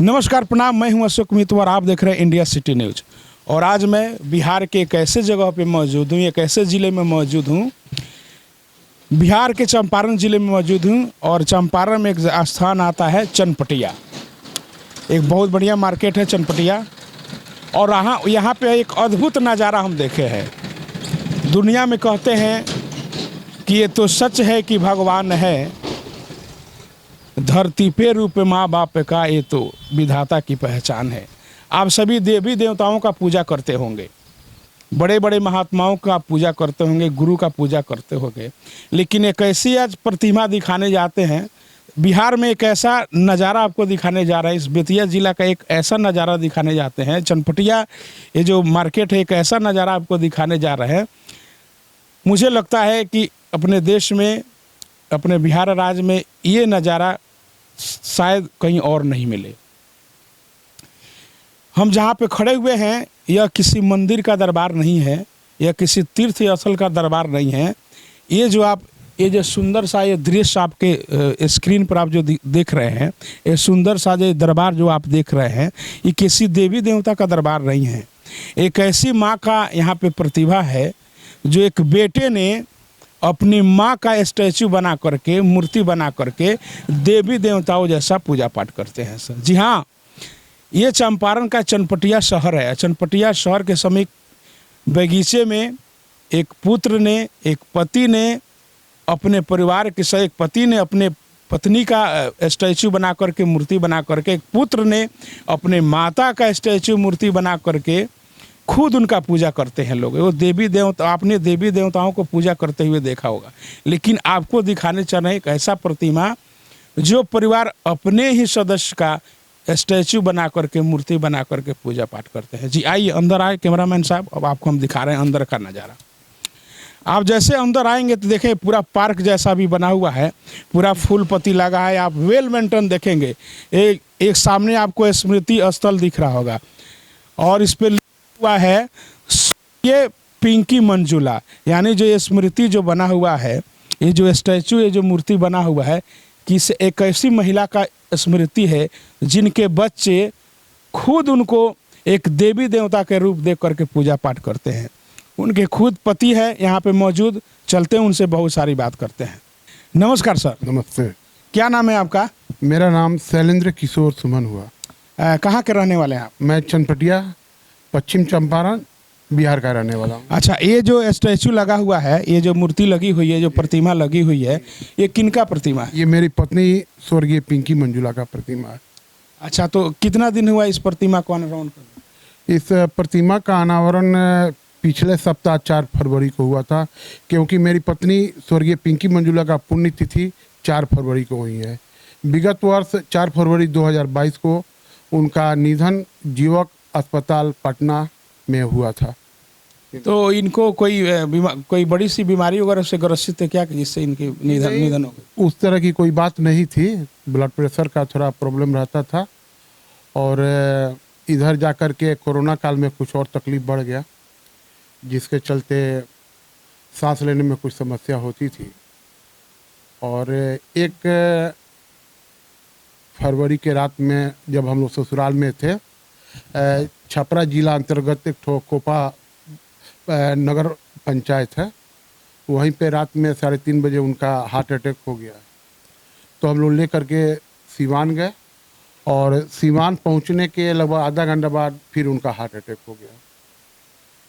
नमस्कार प्रणाम, मैं हूं अशोक मित्र और आप देख रहे हैं इंडिया सिटी न्यूज। और आज मैं बिहार के एक ऐसे जगह पे मौजूद हूं, एक ऐसे ज़िले में मौजूद हूं, बिहार के चंपारण ज़िले में मौजूद हूं। और चंपारण में एक स्थान आता है चनपटिया, एक बहुत बढ़िया मार्केट है चनपटिया। और यहाँ पे एक अद्भुत नज़ारा हम देखे हैं। दुनिया में कहते हैं कि ये तो सच है कि भगवान है, धरती पे रूप माँ बाप का ये तो विधाता की पहचान है। आप सभी देवी देवताओं का पूजा करते होंगे, बड़े बड़े महात्माओं का पूजा करते होंगे, गुरु का पूजा करते होंगे, लेकिन एक ऐसी आज प्रतिमा दिखाने जाते हैं। बिहार में एक ऐसा नज़ारा आपको दिखाने जा रहा है, इस बेतिया ज़िला का एक ऐसा नज़ारा दिखाने जाते हैं। चनपटिया ये जो मार्केट है, एक ऐसा नज़ारा आपको दिखाने जा रहे हैं। मुझे लगता है कि अपने देश में, अपने बिहार राज्य में ये नज़ारा शायद कहीं और नहीं मिले। हम जहाँ पे खड़े हुए हैं, यह किसी मंदिर का दरबार नहीं है, यह किसी तीर्थ स्थल का दरबार नहीं है। ये जो सुंदर सा ये दृश्य आपके स्क्रीन पर आप जो देख रहे हैं, ये सुंदर सा जो दरबार जो आप देख रहे हैं, ये किसी देवी देवता का दरबार नहीं है। एक ऐसी माँ का यहाँ पे प्रतिभा है, जो एक बेटे ने अपनी माँ का स्टैचू बना करके, मूर्ति बना करके देवी देवताओं जैसा पूजा पाठ करते हैं सर। जी हाँ, ये चंपारण का चनपटिया शहर है। चनपटिया शहर के समीप बगीचे में एक पुत्र ने, एक पति ने अपने परिवार के साथ, एक पति ने अपने पत्नी का स्टैचू बना करके, मूर्ति बना करके, एक पुत्र ने अपने माता का स्टैचू मूर्ति बना करके खुद उनका पूजा करते हैं लोग। वो देवी देवता, आपने देवी देवताओं को पूजा करते हुए देखा होगा, लेकिन आपको दिखाने चल रहे एक ऐसा प्रतिमा जो परिवार अपने ही सदस्य का स्टैचू बना करके, मूर्ति बना करके पूजा पाठ करते हैं। जी आइए अंदर आए कैमरामैन साहब, अब आपको हम दिखा रहे हैं अंदर का नज़ारा। आप जैसे अंदर आएंगे तो देखें पूरा पार्क जैसा भी बना हुआ है, पूरा फूल पत्ती लगा है, आप वेल मेंटेन देखेंगे। एक सामने आपको स्मृति स्थल दिख रहा होगा और इस पर हुआ है ये पिंकी मंजुला, यानी जो ये स्मृति जो बना हुआ है, ये जो स्टैचू, ये जो मूर्ति बना हुआ है, कि एक ऐसी महिला का स्मृति है जिनके बच्चे खुद उनको एक देवी देवता के रूप देख करके पूजा पाठ करते हैं। उनके खुद पति है यहाँ पे मौजूद, चलते हैं उनसे बहुत सारी बात करते हैं। नमस्कार सर। नमस्ते। क्या नाम है आपका? मेरा नाम शैलेंद्र किशोर सुमन हुआ। कहाँ के रहने वाले हैं आप? मैं चनपटिया, पश्चिम चंपारण, बिहार का रहने वाला हूँ। अच्छा, ये जो स्टैचू लगा हुआ है, ये जो मूर्ति लगी हुई है, जो प्रतिमा लगी हुई है, ये किनका प्रतिमा है? ये मेरी पत्नी स्वर्गीय पिंकी मंजुला का प्रतिमा है। अच्छा, तो कितना दिन हुआ इस प्रतिमा को अनावरण करने? इस प्रतिमा का अनावरण पिछले सप्ताह 4 फरवरी को हुआ था, क्योंकि मेरी पत्नी स्वर्गीय पिंकी मंजुला का पुण्यतिथि 4 फरवरी को हुई है। विगत वर्ष 4 फरवरी 2022 को उनका निधन जीवक अस्पताल पटना में हुआ था। तो इनको कोई बड़ी सी बीमारी वगैरह से ग्रसित थे क्या, जिससे इनकी निधन हो गई? उस तरह की कोई बात नहीं थी। ब्लड प्रेशर का थोड़ा प्रॉब्लम रहता था और इधर जाकर के कोरोना काल में कुछ और तकलीफ बढ़ गया, जिसके चलते सांस लेने में कुछ समस्या होती थी। और 1 फरवरी के रात में जब हम लोग ससुराल में थे, छपरा जिला अंतर्गत एक कोपा नगर पंचायत है, वहीं पे रात में 3:30 बजे उनका हार्ट अटैक हो गया। तो हम लोग लेकर के सीवान गए और सीवान पहुंचने के लगभग आधा घंटा बाद फिर उनका हार्ट अटैक हो गया।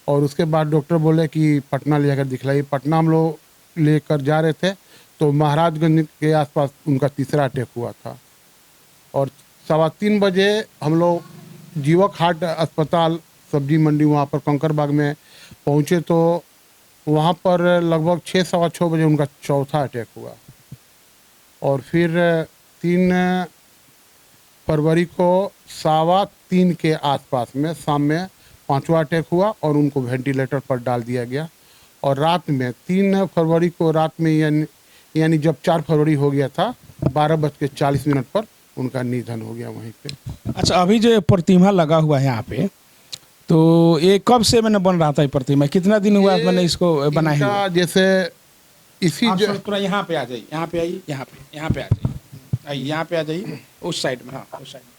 और उसके बाद डॉक्टर बोले कि पटना ले जाकर दिखलाइए। पटना हम लोग लेकर जा रहे थे तो महाराजगंज के आसपास उनका तीसरा अटैक हुआ था। और 3:15 बजे हम लोग जीवक हार्ट अस्पताल सब्जी मंडी वहाँ पर कंकरबाग में पहुँचे, तो वहाँ पर लगभग 6 सवा 6 बजे उनका चौथा अटैक हुआ। और फिर 3 फरवरी को 3:15 के आसपास में शाम में 5वां अटैक हुआ और उनको वेंटिलेटर पर डाल दिया गया। और रात में 3 फरवरी को रात में यानी जब 4 फरवरी हो गया था, 12:40 पर उनका निधन हो गया वहीं पे। अच्छा, अभी जो प्रतिमा लगा हुआ है यहाँ पे, तो ये कब से मैंने बन रहा था ये प्रतिमा? कितना दिन हुआ मैंने इसको बनाए हुए? जैसे इसी थोड़ा यहाँ पे आ जाइए, यहाँ पे आइए, यहाँ पे आ जाइए, यहाँ पे आ जाइए उस साइड में। हाँ, उस साइड में।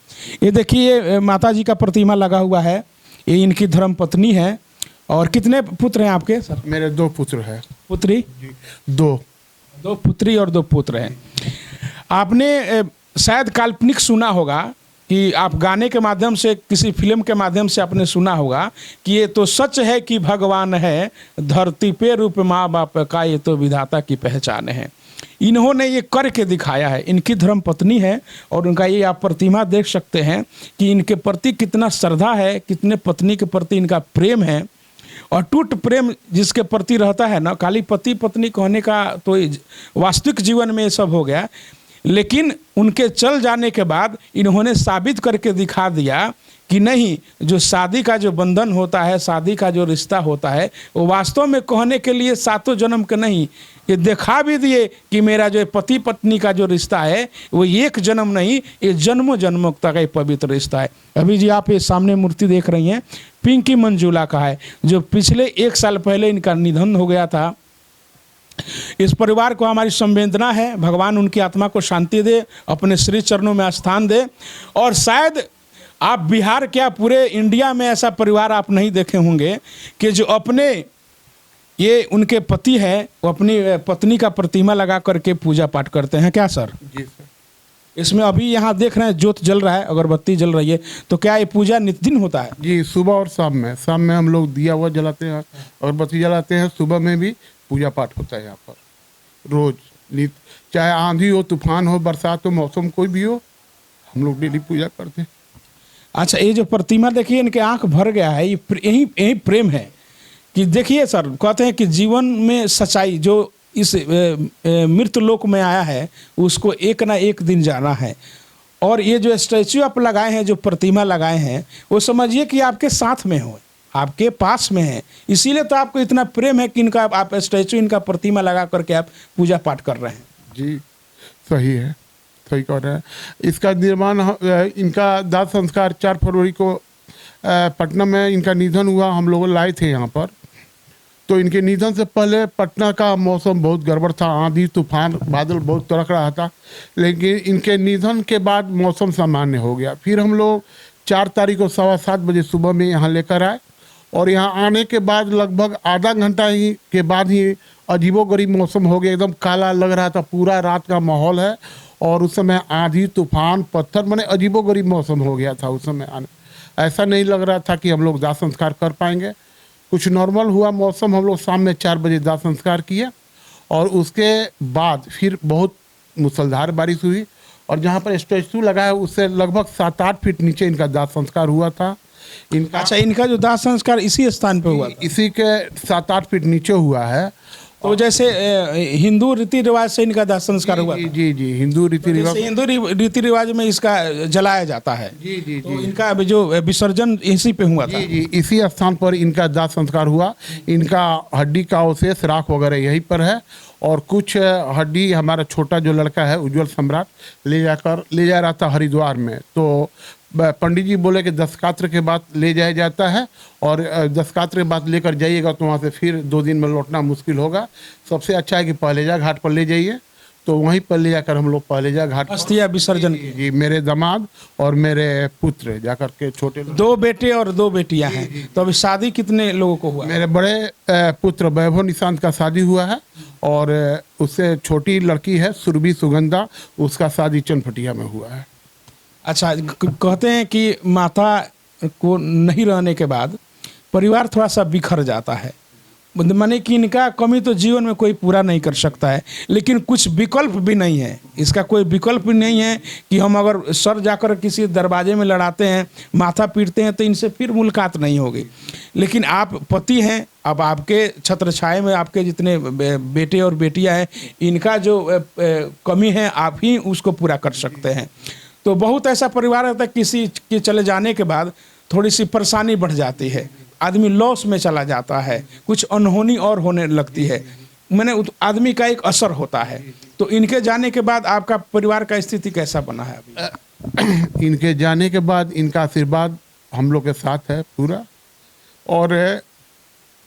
ये देखिए माता जी का प्रतिमा लगा हुआ है, ये इनकी धर्म पत्नी है। और कितने पुत्र हैं आपके सर? मेरे 2 पुत्र हैं। पुत्री? 2 2 पुत्री और 2 पुत्र हैं। आपने शायद काल्पनिक सुना होगा कि आप गाने के माध्यम से, किसी फिल्म के माध्यम से आपने सुना होगा कि ये तो सच है कि भगवान है, धरती पे रूप माँ बाप का ये तो विधाता की पहचान है। इन्होंने ये करके दिखाया है। इनकी धर्म पत्नी है और उनका ये आप प्रतिमा देख सकते हैं कि इनके प्रति कितना श्रद्धा है, कितने पत्नी के प्रति इनका प्रेम है। और टूट प्रेम जिसके प्रति रहता है ना, खाली पति पत्नी कहने का तो वास्तविक जीवन में ये सब हो गया, लेकिन उनके चल जाने के बाद इन्होंने साबित करके दिखा दिया कि नहीं, जो शादी का जो बंधन होता है, शादी का जो रिश्ता होता है, वो वास्तव में कहने के लिए 7 जन्म के नहीं, ये दिखा भी दिए कि मेरा जो पति पत्नी का जो रिश्ता है वो 1 जन्म नहीं, ये जन्मों जन्मों तक का पवित्र रिश्ता है। अभी जी आप ये सामने मूर्ति देख रही हैं, पिंकी मंजूला का है, जो पिछले 1 साल पहले इनका निधन हो गया था। इस परिवार को हमारी संवेदना है, भगवान उनकी आत्मा को शांति दे, अपने श्री चरणों में स्थान दे। और शायद आप बिहार क्या पूरे इंडिया में ऐसा परिवार आप नहीं देखे होंगे कि जो अपने ये उनके पति है वो अपनी पत्नी का प्रतिमा लगा करके पूजा पाठ करते हैं। क्या सर? जी सर। इसमें अभी यहाँ देख रहे हैं ज्योत जल रहा है, अगरबत्ती जल रही है, तो क्या ये पूजा नित्य होता है? जी, सुबह और शाम में। शाम में हम लोग दिया हुआ जलाते हैं, अगरबत्ती जलाते हैं। सुबह में भी पूजा पाठ होता है यहाँ पर रोज, चाहे आंधी हो, तूफान हो, बरसात हो, मौसम कोई भी हो, हम लोग डेली पूजा करते हैं। अच्छा, ये जो प्रतिमा देखिए, इनके आंख भर गया है, यही प्रेम है कि देखिए सर, कहते हैं कि जीवन में सच्चाई जो इस मृत लोक में आया है उसको एक ना एक दिन जाना है। और ये जो स्टैचू आप लगाए हैं, जो प्रतिमा लगाए हैं, वो समझिए कि आपके साथ में हो, आपके पास में है, इसीलिए तो आपको इतना प्रेम है कि इनका आप स्टैचू, इनका प्रतिमा लगा करके आप पूजा पाठ कर रहे हैं। जी सही है, सही कह रहे हैं। इसका निर्माण, इनका दाह संस्कार 4 फरवरी को पटना में इनका निधन हुआ। हम लोग लाए थे यहाँ पर। तो इनके निधन से पहले पटना का मौसम बहुत गड़बड़ था, आंधी तूफान बादल बहुत तड़क रहा था। लेकिन इनके निधन के बाद मौसम सामान्य हो गया। फिर हम लोग 4 तारीख को 7:15 बजे सुबह में यहाँ लेकर आए। और यहाँ आने के बाद लगभग आधा घंटा ही के बाद ही अजीबोगरीब मौसम हो गया, एकदम काला लग रहा था। पूरा रात का माहौल है और उस समय आंधी तूफान पत्थर, माने अजीबोगरीब मौसम हो गया था उस समय। ऐसा नहीं लग रहा था कि हम लोग दाह संस्कार कर पाएंगे। कुछ नॉर्मल हुआ मौसम। हम लोग शाम में 4 बजे दाह संस्कार किए और उसके बाद फिर बहुत मूसलाधार बारिश हुई। और जहाँ पर स्टैचू लगा है उससे लगभग 7-8 फीट नीचे इनका दाह संस्कार हुआ था। इनका, अच्छा, इनका जो दाह संस्कार इसी स्थान पे हुआ था? इसी के 7-8 फीट नीचे हुआ है। तो जैसे हिंदू रीति रिवाज से इनका दाह संस्कार हुआ था? जी जी, हिंदू रीति रिवाज, हिंदू रीति रिवाज में इसका जलाया जाता है। जी जी तो जी, इनका जो विसर्जन इसी पे हुआ था? जी जी, इसी स्थान पर इनका दाह संस्कार हुआ। इनका हड्डी का अवशेष, राख वगैरह यहीं पर है। और कुछ हड्डी हमारा छोटा जो लड़का है उज्जवल सम्राट ले जा रहा था हरिद्वार में। तो पंडित जी बोले कि दशकात्र के बाद ले जाया जाता है और दशकात्र के बाद लेकर जाइएगा तो वहाँ से फिर 2 दिन में लौटना मुश्किल होगा। सबसे अच्छा है कि पहलेजा घाट पर ले जाइए। तो वहीं पर ले जाकर हम लोग पहलेजा घाट अस्थियां विसर्जन की। जी, मेरे दामाद और मेरे पुत्र जाकर के, छोटे 2 बेटे और 2 बेटियां हैं। तो अभी शादी कितने लोगों को हुआ? मेरे बड़े पुत्र वैभव निशांत का शादी हुआ है और उससे छोटी लड़की है सुरभि सुगंधा, उसका शादी चनपटिया में हुआ है। अच्छा, कहते हैं कि माता को नहीं रहने के बाद परिवार थोड़ा सा बिखर जाता है, माने कि इनका कमी तो जीवन में कोई पूरा नहीं कर सकता है, लेकिन कुछ विकल्प भी नहीं है। इसका कोई विकल्प भी नहीं है कि हम अगर सर जाकर किसी दरवाजे में लड़ाते हैं, माथा पीटते हैं तो इनसे फिर मुलाकात नहीं होगी। लेकिन आप पति हैं, अब आपके छत्र छाया में आपके जितने बेटे और बेटियां हैं, इनका जो कमी है आप ही उसको पूरा कर सकते हैं। तो बहुत ऐसा परिवार होता है किसी के चले जाने के बाद थोड़ी सी परेशानी बढ़ जाती है, आदमी लॉस में चला जाता है, कुछ अनहोनी और होने लगती है, मैंने आदमी का एक असर होता है। तो इनके जाने के बाद आपका परिवार का स्थिति कैसा बना है अभी? इनके जाने के बाद इनका आशीर्वाद हम लोग के साथ है पूरा। और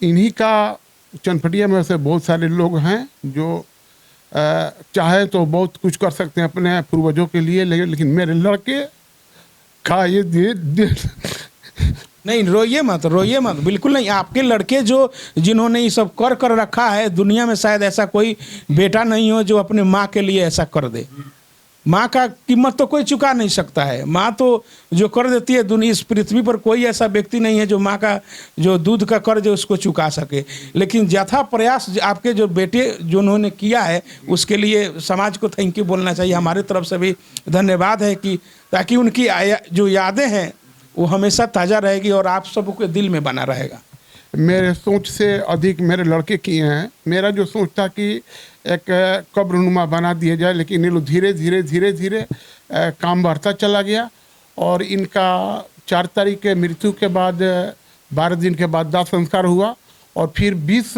इन्हीं का चनपटिया में से बहुत सारे लोग हैं जो चाहे तो बहुत कुछ कर सकते हैं अपने पूर्वजों के लिए, लेकिन मेरे लड़के खाइए नहीं, रोइए मत, बिल्कुल नहीं। आपके लड़के जो जिन्होंने ये सब कर कर रखा है, दुनिया में शायद ऐसा कोई बेटा नहीं हो जो अपने माँ के लिए ऐसा कर दे। माँ का कीमत तो कोई चुका नहीं सकता है। माँ तो जो कर देती है, दुनिया इस पृथ्वी पर कोई ऐसा व्यक्ति नहीं है जो माँ का जो दूध का कर्ज है उसको चुका सके। लेकिन यथा प्रयास आपके जो बेटे जो उन्होंने किया है, उसके लिए समाज को थैंक यू बोलना चाहिए। हमारी तरफ से भी धन्यवाद है कि ताकि उनकी जो यादें हैं वो हमेशा ताज़ा रहेगी और आप सबके दिल में बना रहेगा। मेरे सोच से अधिक मेरे लड़के किए हैं। मेरा जो सोच था कि एक कब्रनुमा बना दिया जाए, लेकिन ये लोग धीरे धीरे धीरे धीरे काम बढ़ता चला गया। और इनका 4 तारीख के मृत्यु के बाद 12 दिन के बाद दाह संस्कार हुआ और फिर 20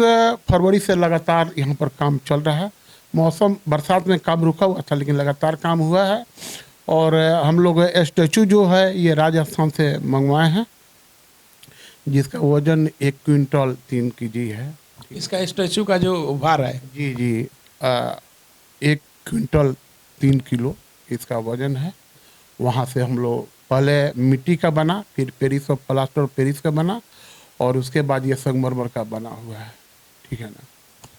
फरवरी से लगातार यहाँ पर काम चल रहा है। मौसम बरसात में काम रुका हुआ था, लेकिन लगातार काम हुआ है। और हम लोग स्टैचू जो है ये राजस्थान से मंगवाए हैं, जिसका वजन 1 क्विंटल 3 केजी है। इसका स्टैचू का जो भार है, जी जी 1 क्विंटल 3 किलो इसका वजन है। वहाँ से हम लोग पहले मिट्टी का बना, फिर पेरिस और प्लास्टर पेरिस का बना, और उसके बाद ये संगमरमर का बना हुआ है। ठीक है ना।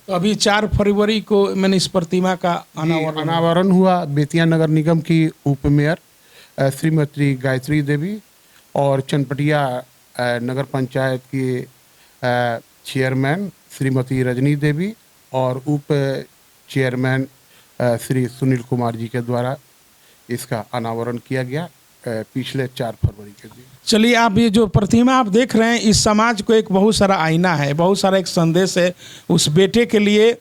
तो अभी 4 फरवरी को मैंने इस प्रतिमा का अनावरण हुआ। बेतिया नगर निगम की उप मेयर श्रीमती गायत्री देवी और चनपटिया नगर पंचायत की चेयरमैन श्रीमती रजनी देवी और उप चेयरमैन श्री सुनील कुमार जी के द्वारा इसका अनावरण किया गया पिछले 4 फरवरी के दिन। चलिए, आप ये जो प्रतिमा आप देख रहे हैं, इस समाज को एक बहुत सारा आईना है, बहुत सारा एक संदेश है उस बेटे के लिए,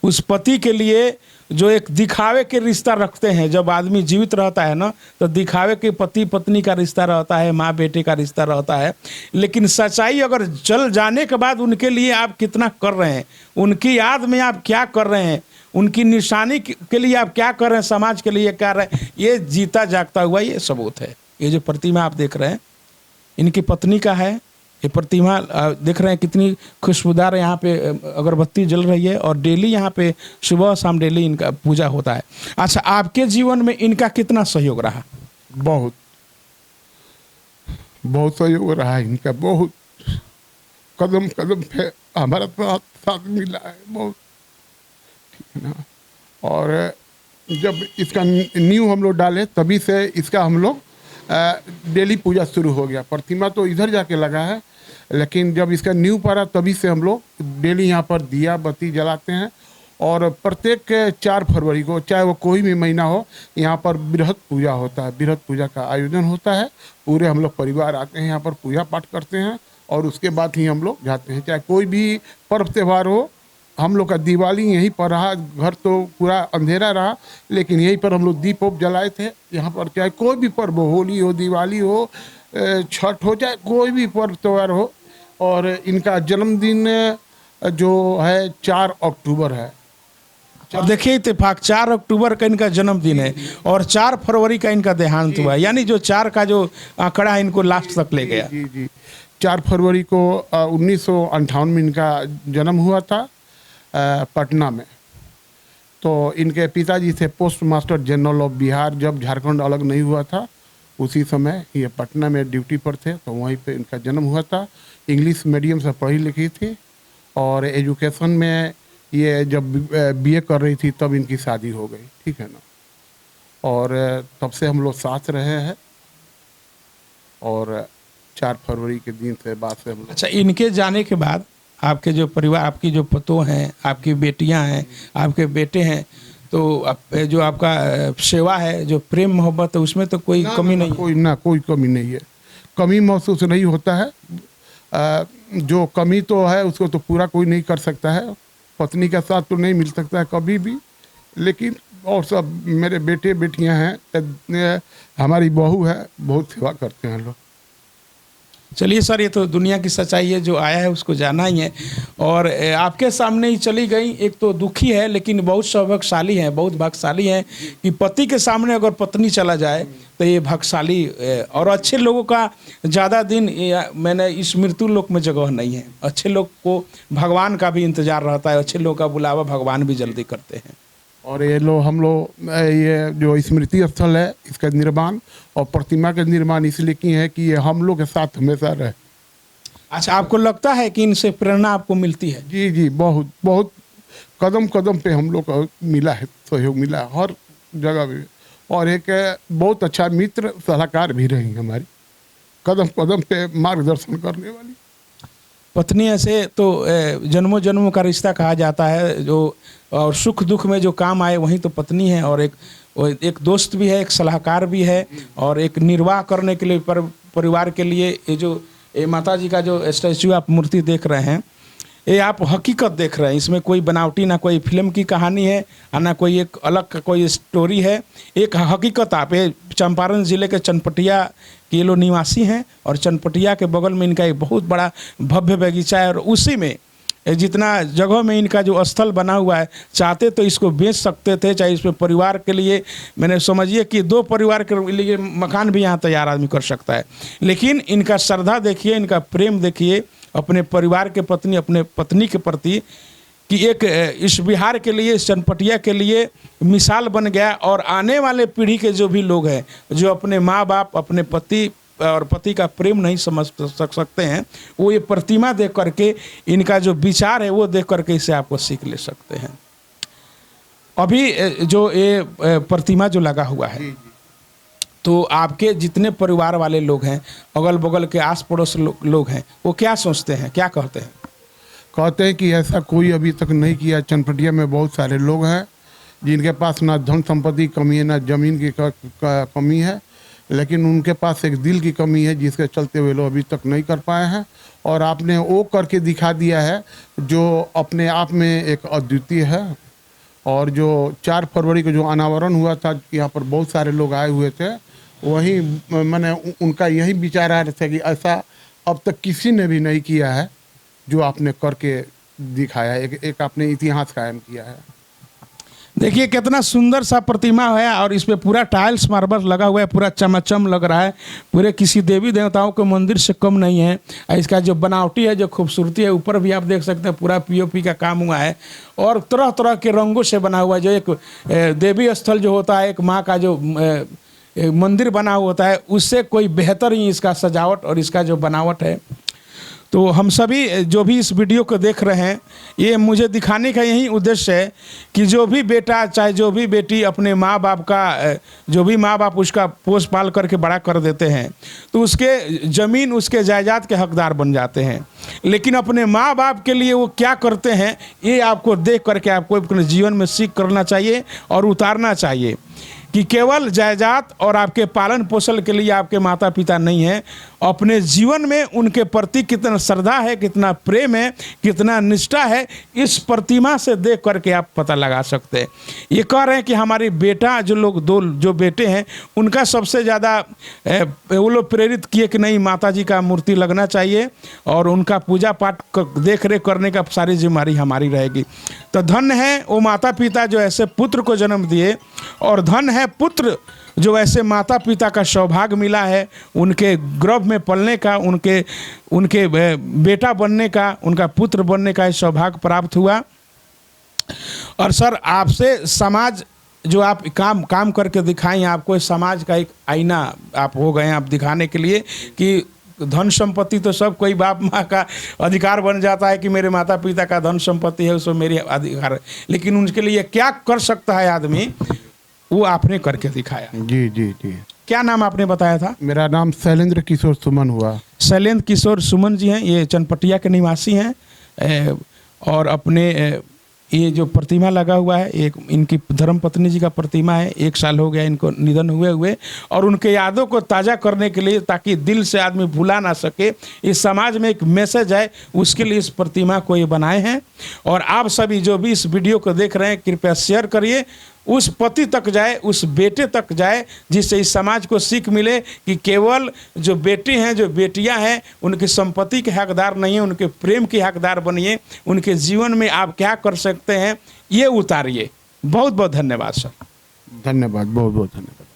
उस पति के लिए जो एक दिखावे के रिश्ता रखते हैं। जब आदमी जीवित रहता है ना, तो दिखावे के पति पत्नी का रिश्ता रहता है, माँ बेटे का रिश्ता रहता है। लेकिन सच्चाई अगर चल जाने के बाद उनके लिए आप कितना कर रहे हैं, उनकी याद में आप क्या कर रहे हैं, उनकी निशानी के लिए आप क्या कर रहे हैं, समाज के लिए क्या कर रहे हैं, ये जीता जागता हुआ ये सबूत है। ये जो प्रतिमा आप देख रहे हैं इनकी पत्नी का है। ये प्रतिमा देख रहे हैं कितनी खुशबूदार यहाँ पे अगरबत्ती जल रही है और डेली यहाँ पे सुबह शाम डेली इनका पूजा होता है। अच्छा, आपके जीवन में इनका कितना सहयोग रहा? बहुत बहुत सहयोग रहा है इनका। बहुत कदम कदम पे हमारा साथ मिला है बहुत। ठीक है ना। और जब इसका नींव हम लोग डाले तभी से इसका हम लोग डेली पूजा शुरू हो गया। प्रतिमा तो इधर जाके लगा है, लेकिन जब इसका नींव पड़ा तभी से हम लोग डेली यहाँ पर दिया बत्ती जलाते हैं। और प्रत्येक 4 फरवरी को, चाहे वो कोई भी महीना हो, यहाँ पर बृहद पूजा होता है। बृहद पूजा का आयोजन होता है। पूरे हम लोग परिवार आते हैं, यहाँ पर पूजा पाठ करते हैं और उसके बाद ही हम लोग जाते हैं। चाहे कोई भी पर्व त्यौहार हो, हम लोग का दिवाली यहीं पर रहा। घर तो पूरा अंधेरा रहा, लेकिन यहीं पर हम लोग दीप ओप जलाए थे यहाँ पर। चाहे कोई भी पर्व हो, होली हो, दिवाली हो, छठ हो, चाहे कोई भी पर्व त्यौहार हो। और इनका जन्मदिन जो है 4 अक्टूबर है। और देखिए इत्तेफाक 4 अक्टूबर का इनका जन्मदिन है और 4 फरवरी का इनका देहांत हुआ, यानी जो 4 का जो आंकड़ा है इनको लास्ट तक ले गया। जी जी 4 फरवरी को 1958 में इनका जन्म हुआ था पटना में। तो इनके पिताजी थे post master general of Bihar. जब झारखंड अलग नहीं हुआ था उसी समय ये पटना में ड्यूटी पर थे, तो वहीं पे इनका जन्म हुआ था। इंग्लिश मीडियम से पढ़ी लिखी थी और एजुकेशन में ये जब बीए कर रही थी तब इनकी शादी हो गई। ठीक है ना। और तब से हम लोग साथ रहे हैं और 4 फरवरी के दिन से बाद से हम लोग। अच्छा, इनके जाने के बाद आपके जो परिवार, आपकी जो पतों हैं, आपकी बेटियां हैं, आपके बेटे हैं, तो जो आपका सेवा है, जो प्रेम मोहब्बत है, उसमें तो कोई कमी नहीं? कोई कमी नहीं है। कमी महसूस नहीं होता है। जो कमी तो है उसको तो पूरा कोई नहीं कर सकता है। पत्नी का साथ तो नहीं मिल सकता है कभी भी, लेकिन और सब मेरे बेटे बेटियां हैं, हमारी बहू है, बहुत सेवा करते हैं लोग। चलिए सर, ये तो दुनिया की सच्चाई है, जो आया है उसको जाना ही है। और आपके सामने ही चली गई। एक तो दुखी है लेकिन बहुत सौभाग्यशाली है, बहुत भाग्यशाली है कि पति के सामने अगर पत्नी चला जाए तो ये भाग्यशाली। और अच्छे लोगों का ज़्यादा दिन मैंने इस मृत्यु लोक में जगह नहीं है। अच्छे लोग को भगवान का भी इंतजार रहता है, अच्छे लोगों का बुलावा भगवान भी जल्दी करते हैं। और ये लो हम लोग ये जो स्मृति स्थल है इसका निर्माण और प्रतिमा का निर्माण इसलिए किए हैं कि ये हम लोग के साथ हमेशा रहे। अच्छा, आपको लगता है कि इनसे प्रेरणा आपको मिलती है? जी जी, बहुत बहुत कदम कदम पे हम लोग को मिला है, सहयोग मिला है हर जगह पे। और एक बहुत अच्छा मित्र सलाहकार भी रही हमारी, कदम कदम पे मार्गदर्शन करने वाली। पत्नी ऐसे तो जन्मों जन्मों का रिश्ता कहा जाता है, जो और सुख दुख में जो काम आए वही तो पत्नी है। और एक दोस्त भी है, एक सलाहकार भी है, और एक निर्वाह करने के लिए परिवार के लिए ये जो माता जी का जो स्टैचू आप मूर्ति देख रहे हैं, ये आप हकीकत देख रहे हैं। इसमें कोई बनावटी ना कोई फिल्म की कहानी है और ना कोई एक अलग का कोई स्टोरी है, एक हकीकत। आप ये चंपारण ज़िले के चनपटिया के लोग निवासी हैं और चनपटिया के बगल में इनका एक बहुत बड़ा भव्य बगीचा है, और उसी में जितना जगह में इनका जो स्थल बना हुआ है, चाहते तो इसको बेच सकते थे, चाहे इसमें परिवार के लिए, मैंने समझिए कि 2 परिवार के लिए मकान भी यहाँ तैयार आदमी कर सकता है। लेकिन इनका श्रद्धा देखिए, इनका प्रेम देखिए अपने परिवार के पत्नी, अपने पत्नी के प्रति, कि एक इस बिहार के लिए, इस चनपटिया के लिए मिसाल बन गया। और आने वाले पीढ़ी के जो भी लोग हैं, जो अपने माँ बाप, अपने पति और पति का प्रेम नहीं समझ सकते हैं, वो ये प्रतिमा देख करके, इनका जो विचार है वो देख करके इसे आपको सीख ले सकते हैं। अभी जो ये प्रतिमा जो लगा हुआ है, तो आपके जितने परिवार वाले लोग हैं, अगल बगल के आस पड़ोस लोग हैं, वो क्या सोचते हैं, क्या कहते हैं? कहते हैं कि ऐसा कोई अभी तक नहीं किया। चनपटिया में बहुत सारे लोग हैं जिनके पास ना धन संपत्ति कमी है, ना जमीन की कमी है, लेकिन उनके पास एक दिल की कमी है, जिसके चलते वे लोग अभी तक नहीं कर पाए हैं। और आपने वो करके दिखा दिया है जो अपने आप में एक अद्वितीय है। और जो 4 फरवरी को जो अनावरण हुआ था, यहाँ पर बहुत सारे लोग आए हुए थे, वही मैंने उनका यही विचार आ रहा था कि ऐसा अब तक किसी ने भी नहीं किया है जो आपने करके दिखाया, एक आपने इतिहास कायम किया है। देखिए कितना सुंदर सा प्रतिमा है, और इस पे पूरा टाइल्स मार्बल लगा हुआ है, पूरा चमचम लग रहा है, पूरे किसी देवी देवताओं के मंदिर से कम नहीं है। इसका जो बनावटी है, जो खूबसूरती है, ऊपर भी आप देख सकते हैं पूरा पीओपी का काम हुआ है, और तरह तरह के रंगों से बना हुआ है। जो एक देवी स्थल जो होता है, एक माँ का जो मंदिर बना हुआ होता है, उससे कोई बेहतर ही इसका सजावट और इसका जो बनावट है। तो हम सभी जो भी इस वीडियो को देख रहे हैं, ये मुझे दिखाने का यही उद्देश्य है कि जो भी बेटा, चाहे जो भी बेटी अपने माँ बाप का, जो भी माँ बाप उसका पोस पाल करके बड़ा कर देते हैं, तो उसके ज़मीन, उसके जायदाद के हकदार बन जाते हैं। लेकिन अपने माँ बाप के लिए वो क्या करते हैं, ये आपको देख करके आपको अपने जीवन में सीख करना चाहिए और उतारना चाहिए कि केवल जायदाद और आपके पालन पोषण के लिए आपके माता पिता नहीं हैं, अपने जीवन में उनके प्रति कितना श्रद्धा है, कितना प्रेम है, कितना निष्ठा है, इस प्रतिमा से देख करके आप पता लगा सकते हैं। ये कह रहे हैं कि हमारी बेटा, जो लोग 2 जो बेटे हैं, उनका सबसे ज़्यादा वो लोग प्रेरित किए कि नहीं, माता जी का मूर्ति लगना चाहिए और उनका पूजा पाठ देख रेख करने का सारी जिम्मेदारी हमारी रहेगी। तो धन्य है वो माता पिता जो ऐसे पुत्र को जन्म दिए, और धन्य है पुत्र जो ऐसे माता पिता का सौभाग्य मिला है, उनके गर्भ में पलने का, उनके बेटा बनने का, उनका पुत्र बनने का सौभाग्य प्राप्त हुआ। और सर, आपसे समाज जो आप काम करके दिखाएं, आपको समाज का एक आईना आप हो गए हैं, आप दिखाने के लिए कि धन संपत्ति तो सब कोई बाप माँ का अधिकार बन जाता है कि मेरे माता पिता का धन संपत्ति है, उसमें मेरी अधिकार है, लेकिन उनके लिए क्या कर सकता है आदमी, वो आपने करके दिखाया। जी जी जी। क्या नाम आपने बताया था? मेरा नाम शैलेंद्र किशोर सुमन हुआ। शैलेंद्र किशोर सुमन जी हैं, ये चनपटिया के निवासी हैं, और अपने ये जो प्रतिमा लगा हुआ है, एक इनकी धर्मपत्नी जी का प्रतिमा है, 1 साल हो गया इनको निधन हुए, और उनके यादों को ताज़ा करने के लिए, ताकि दिल से आदमी भुला ना सके, इस समाज में एक मैसेज है, उसके लिए इस प्रतिमा को ये बनाए हैं। और आप सभी जो भी इस वीडियो को देख रहे हैं, कृपया शेयर करिए, उस पति तक जाए, उस बेटे तक जाए, जिससे इस समाज को सीख मिले कि केवल जो बेटे हैं, जो बेटियां हैं, उनकी संपत्ति के हकदार नहीं है, उनके प्रेम के हकदार बनिए, उनके जीवन में आप क्या कर सकते हैं ये उतारिए। बहुत बहुत धन्यवाद सर। धन्यवाद, बहुत बहुत धन्यवाद।